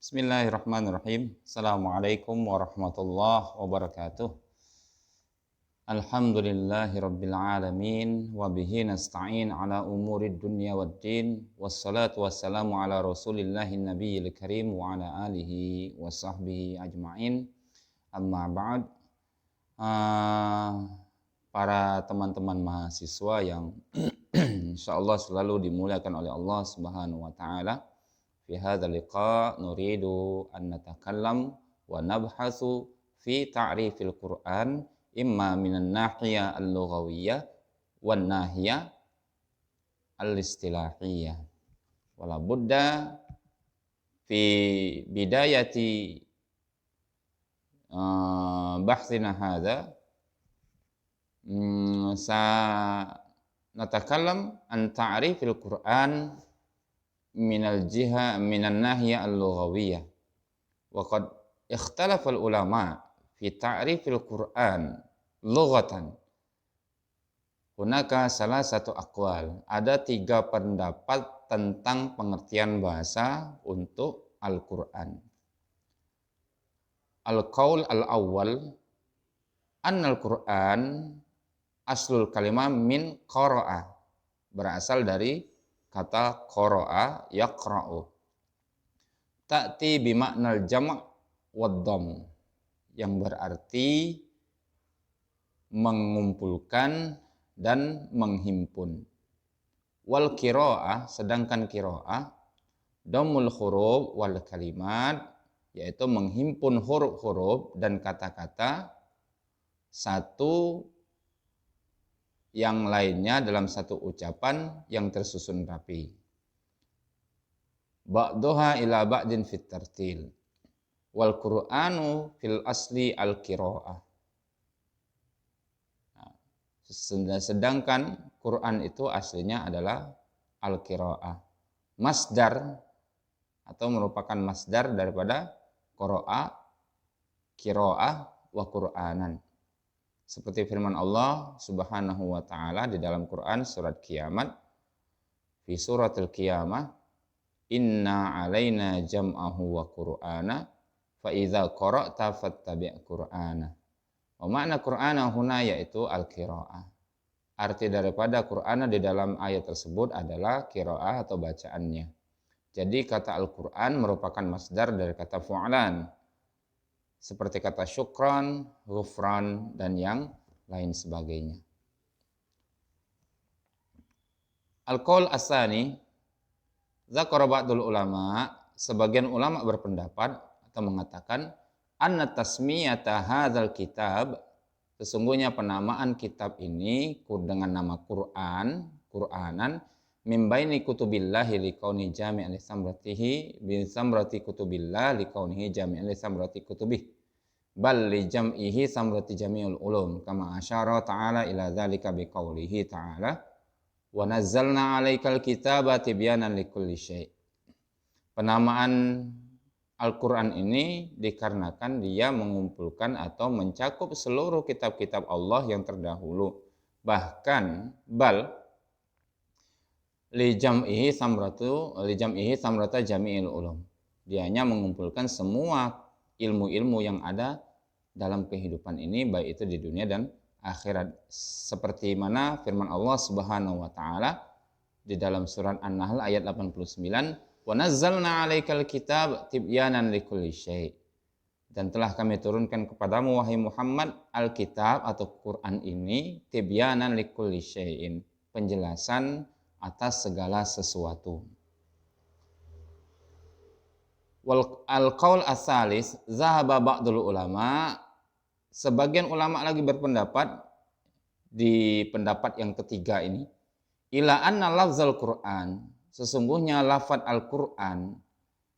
Bismillahirrahmanirrahim. Assalamualaikum warahmatullahi wabarakatuh. Alhamdulillahi rabbil alamin wa bihi nasta'in ala umurid dunya waddin wassalatu wassalamu ala rasulillahin nabiyil karim wa ala alihi wa sahbihi ajma'in. Amma ba'd. Para teman-teman mahasiswa yang insyaallah selalu dimuliakan oleh Allah Subhanahu wa taala. Fi hadzal liqa nuridu an natakallam wa nabhasu fi ta'rifil Qur'an imma minan nahiyah al-lughawiyyah wan nahiyah al-istilahiyah. Wala budda fi bidayati bahsina hadza sa natakallam an ta'rifil Qur'an minan nahiyah al-lughawiyyah wa qad ikhtalafa al-ulama fi ta'rifil Qur'an lughatan. Hunaka salah satu aqwal, ada 3 pendapat tentang pengertian bahasa untuk Al-Qur'an. Al-qaul al-awwal annal Qur'an aslul kalimah min qara'a, berasal dari kata qara'a yaqra'u, ta'ti bimaknal jam' wad dhamm, yang berarti mengumpulkan dan menghimpun. Wal qira'ah, sedangkan qira'ah dhammul huruf wal kalimat, yaitu menghimpun huruf-huruf dan kata-kata satu yang lainnya dalam satu ucapan yang tersusun rapi. Ba'duha ila ba'din fit tartil. Wal Qur'anu fil asli al-qira'ah. Sedangkan Quran itu aslinya adalah al-qira'ah. Masdar atau merupakan masdar daripada qira'a, qira'ah wa Qur'anan. Seperti firman Allah Subhanahu wa taala di dalam Quran surat Kiamat, fi suratul Qiyamah, inna alaina jam'ahu wa qur'ana fa idza qara'ta fattabi' qur'ana. Wa makna qur'ana huna yaitu al-qira'ah. Arti daripada Qur'ana di dalam ayat tersebut adalah qira'ah atau bacaannya. Jadi kata Al-Qur'an merupakan masdar dari kata fu'lan, seperti kata syukran, ghufran, dan yang lain sebagainya. Al-qaul asani, dzakara ba'dul ulama, sebagian ulama berpendapat atau mengatakan anna tasmiyata hadzal kitab, sesungguhnya penamaan kitab ini dengan nama Quran, Qur'anan, min baini kutubillahi liqauni jami'an li samratihi bin samrati kutubillah liqaunihi jami'an li samrati kutubih bal li jam'ihi samrati jami'ul ulum kama asyara ta'ala ila dzalika biqaulihi ta'ala wa nazzalna 'alaikal kitaba tibyanan likulli syai'. Penamaan Al-Qur'an ini dikarenakan dia mengumpulkan atau mencakup seluruh kitab-kitab Allah yang terdahulu, bahkan bal li jam'ihi samrata jami'il ulum. Dianya mengumpulkan semua ilmu-ilmu yang ada dalam kehidupan ini, baik itu di dunia dan akhirat. Seperti mana firman Allah Subhanahu wa taala di dalam surat An-Nahl ayat 89, "Wa nazzalna 'alaikal kitab tibyanan likulli syai'." Dan telah kami turunkan kepadamu wahai Muhammad Alkitab atau Quran ini tibyanan likulli syai'in, penjelasan atas segala sesuatu. Wal al-qaul as-salis, zahaba ba'dul ulama, sebagian ulama lagi berpendapat di pendapat yang ketiga ini, ila anna lafzal Qur'an, sesungguhnya lafaz Al-Qur'an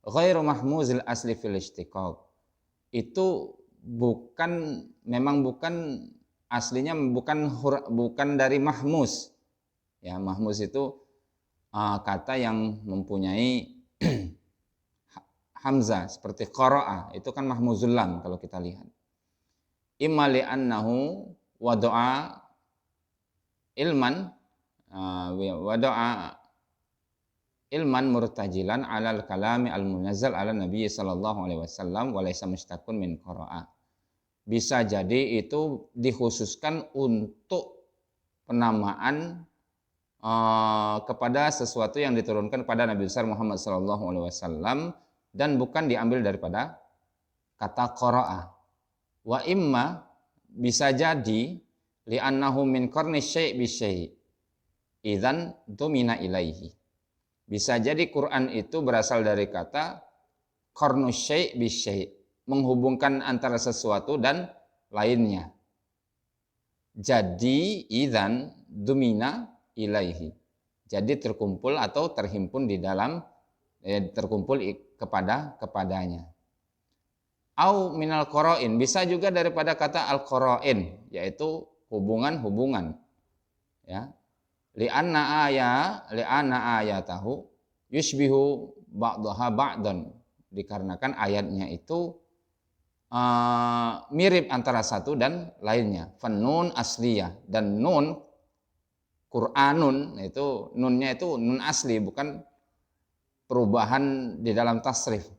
ghairu mahmuzil asli fil istiqaq, itu memang bukan aslinya bukan dari mahmuz. Ya, mahmuz itu kata yang mempunyai hamzah seperti qara'a, itu kan mahmuzul lam kalau kita lihat. Imma li annahu wada'a ilman wada'a ilman murtajilan alal kalami al-munazzal ala Nabi sallallahu alaihi wasallam wa laysa mushtaqun min qira'a. Bisa jadi itu dikhususkan untuk penamaan kepada sesuatu yang diturunkan kepada Nabi besar Muhammad sallallahu alaihi wasallam dan bukan diambil daripada kata qira'a. Wa imma bisa jadi li'annahu min qarni syai' bi syai'. Idzan dumina ilaihi. Bisa jadi Quran itu berasal dari kata qarnu syai' bi syai', menghubungkan antara sesuatu dan lainnya. Jadi idzan dumina ilaihi. Jadi terkumpul atau terhimpun di dalam terkumpul kepadanya. Au minal qara'in, bisa juga daripada kata al-qara'in, yaitu hubungan-hubungan. Ya. Li'anna ayatahu yushbihu ba'daha ba'dan. Dikarenakan ayatnya itu mirip antara satu dan lainnya. Fannun asliyah, dan nun Qur'anun itu nunnya itu nun asli, bukan perubahan di dalam tasrif.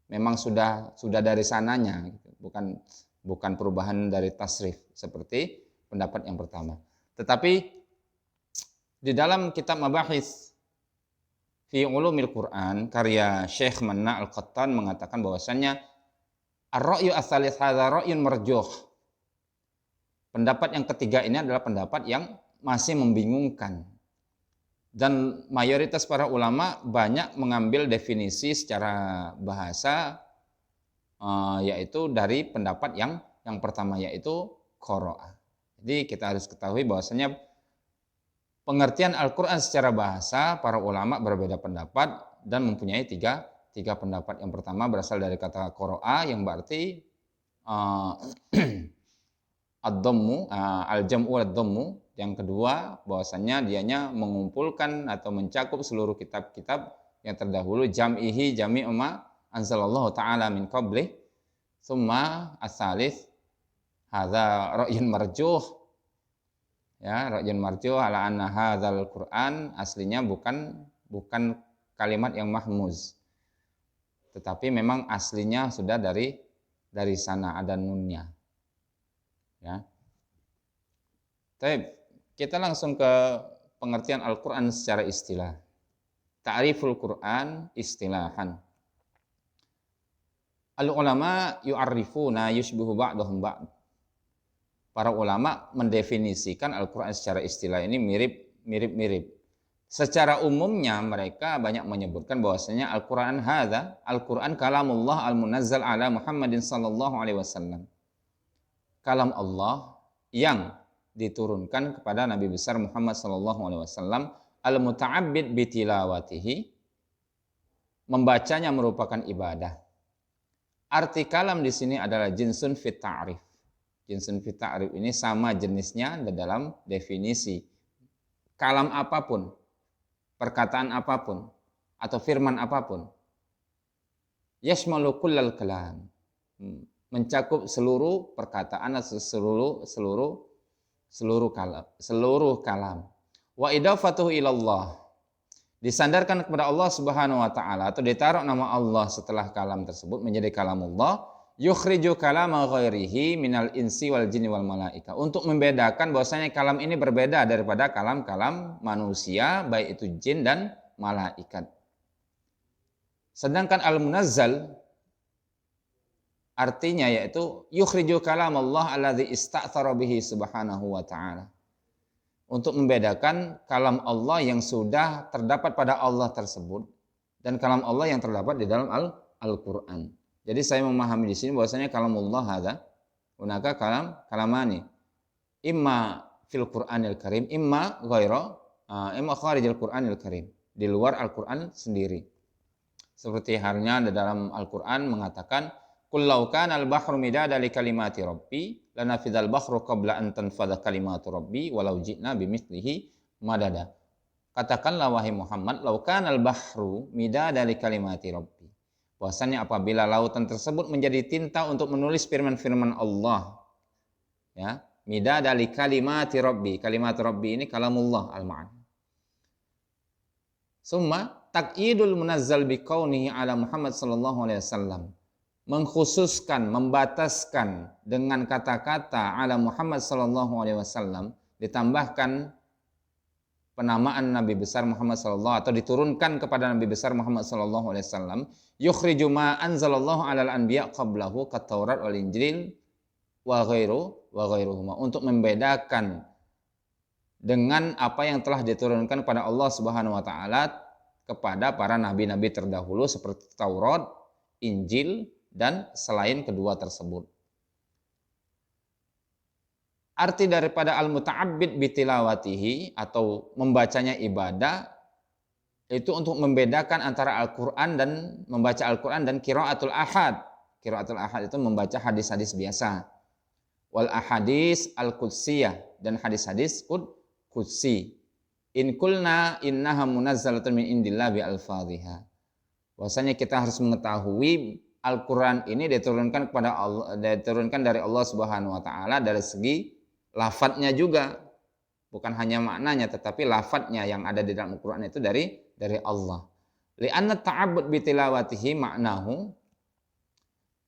Memang sudah dari sananya, bukan perubahan dari tasrif seperti pendapat yang pertama. Tetapi di dalam kitab Mabahis fi Ulumil Quran karya Syekh Manna Al-Qattan mengatakan bahwasannya ar-ra'yu ats-tsalits hadza ra'yun marjuh. Pendapat yang ketiga ini adalah pendapat yang masih membingungkan. Dan mayoritas para ulama banyak mengambil definisi secara bahasa yaitu dari pendapat yang pertama, yaitu qiraah. Jadi kita harus ketahui bahwasanya pengertian Al-Quran secara bahasa para ulama berbeda pendapat dan mempunyai tiga pendapat. Yang pertama berasal dari kata qiraah yang berarti ad-dhammu, al-jam'u ad-dhammu. Yang kedua, bahwasannya dianya mengumpulkan atau mencakup seluruh kitab-kitab yang terdahulu, jam'ihi jami'u ma anzalallahu ta'ala min qablih. Summa as-salis hadza ra'yun marjuh. Ya, ra'yun marjuh ala anna hadzal Qur'an aslinya bukan kalimat yang mahmuz. Tetapi memang aslinya sudah dari sana, ada nunnya. Ya. Baik. Kita langsung ke pengertian Al-Quran secara istilah. Ta'riful Quran istilahan. Al-ulama yu'arrifuna yushbihu ba'dahum ba'd. Para ulama mendefinisikan Al-Quran secara istilah ini mirip-mirip. Secara umumnya mereka banyak menyebutkan bahwasanya Al-Quran hadza, Al-Quran kalamullah al-munazzal ala Muhammadin sallallahu alaihi wasallam. Kalam Allah yang diturunkan kepada Nabi besar Muhammad sallallahu alaihi wasallam, al-muta'abbid bi tilawatihi, membacanya merupakan ibadah. Arti kalam di sini adalah jinsun fit ta'rif. Jinsun fit ta'rif ini sama jenisnya dalam definisi. Kalam apapun, perkataan apapun atau firman apapun, yashmalu kullal kalam, mencakup seluruh perkataan atau seluruh kalam. Wa idafatuhu ilallah, disandarkan kepada Allah Subhanahu wa taala atau ditaruh nama Allah setelah kalam tersebut menjadi kalamullah, yukhriju kalama ghairihi minal insi wal jinni wal malaika, untuk membedakan bahwasanya kalam ini berbeda daripada kalam-kalam manusia baik itu jin dan malaikat. Sedangkan al-munazzal artinya yaitu yukhriju kalam Allah alladzi ista'thara bihi subhanahu wa ta'ala, untuk membedakan kalam Allah yang sudah terdapat pada Allah tersebut dan kalam Allah yang terdapat di dalam Al-Quran. Jadi saya memahami di sini bahwasanya kalam Allah hadza hunaka kalamani, imma fil Qur'anil Karim, imma kharijil Qur'anil Karim, di luar Al-Quran sendiri. Seperti halnya di dalam Al-Quran mengatakan qul law kana al-bahru midada li kalimati rabbi lanafidhal bahru qabla an tanfadha kalimatu rabbi walau ji'na bimithlihi madada. Katakanlah wahai Muhammad, law kana al-bahru midada li kalimati rabbi, bahwasanya apabila lautan tersebut menjadi tinta untuk menulis firman-firman Allah, ya, midada li kalimati rabbi, kalimat rabbi ini kalamullah al-ma'an. Summa Taqyidul munazzal biqaunihi ala Muhammad sallallahu alaihi wasallam. Mengkhususkan, membataskan dengan kata-kata ala Muhammad sallallahu alaihi wasallam, ditambahkan penamaan Nabi besar Muhammad sallallahu atau diturunkan kepada Nabi besar Muhammad sallallahu alaihi wasallam, yukhriju ma anzalallahu alal anbiya qablahu kat Taurat wal Injil wa ghairuhuma, untuk membedakan dengan apa yang telah diturunkan kepada Allah Subhanahu wa taala kepada para nabi-nabi terdahulu seperti Taurat, Injil, dan selain kedua tersebut. Arti daripada al-muta'abbid bitilawatihi atau membacanya ibadah itu untuk membedakan antara Al-Qur'an dan membaca Al-Qur'an dan qiraatul ahad. Qiraatul ahad itu membaca hadis-hadis biasa. Wal ahadis al-qudsiyah, dan hadis-hadis qudsi. In kulna innaha munazzalatun min indillah bi alfadhiha. Bahwasanya kita harus mengetahui Al-Qur'an ini diturunkan kepada Allah, diturunkan dari Allah Subhanahu wa taala dari segi lafadznya juga. Bukan hanya maknanya tetapi lafadznya yang ada di dalam Al-Qur'an itu dari Allah. Li'anna ta'abbud bi tilawatihi maknahu,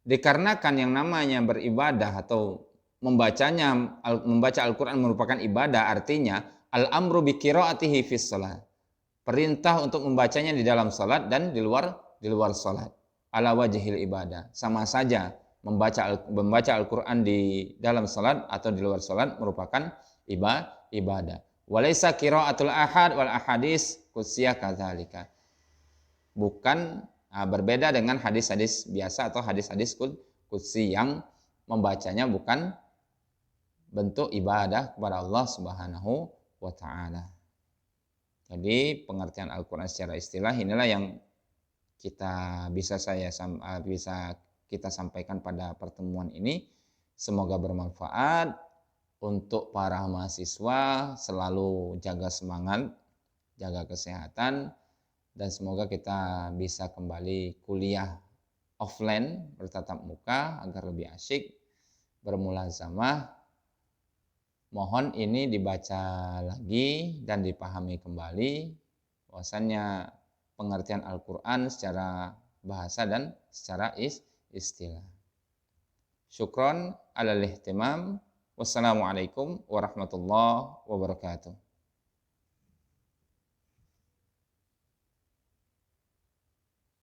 dikarenakan yang namanya beribadah atau membaca Al-Qur'an merupakan ibadah, artinya al-amru bi qiraatihi fis shalah. Perintah untuk membacanya di dalam salat dan di luar salat. Ala wajhil ibadah. Sama saja membaca Al-Qur'an di dalam salat atau di luar salat merupakan ibadah. Walaysa qiraatul ahad wal ahadis qudsiyah kadzalika. Bukan berbeda dengan hadis-hadis biasa atau hadis-hadis qudsi yang membacanya bukan bentuk ibadah kepada Allah Subhanahu wa ta'ala. Jadi pengertian Al-Qur'an secara istilah inilah yang bisa kita sampaikan pada pertemuan ini. Semoga bermanfaat untuk para mahasiswa, selalu jaga semangat, jaga kesehatan, dan semoga kita bisa kembali kuliah offline bertatap muka agar lebih asyik, bermulazamah. Mohon ini dibaca lagi dan dipahami kembali bahwasannya pengertian Al-Qur'an secara bahasa dan secara istilah. Syukron alal ihtimam. Wassalamualaikum warahmatullahi wabarakatuh.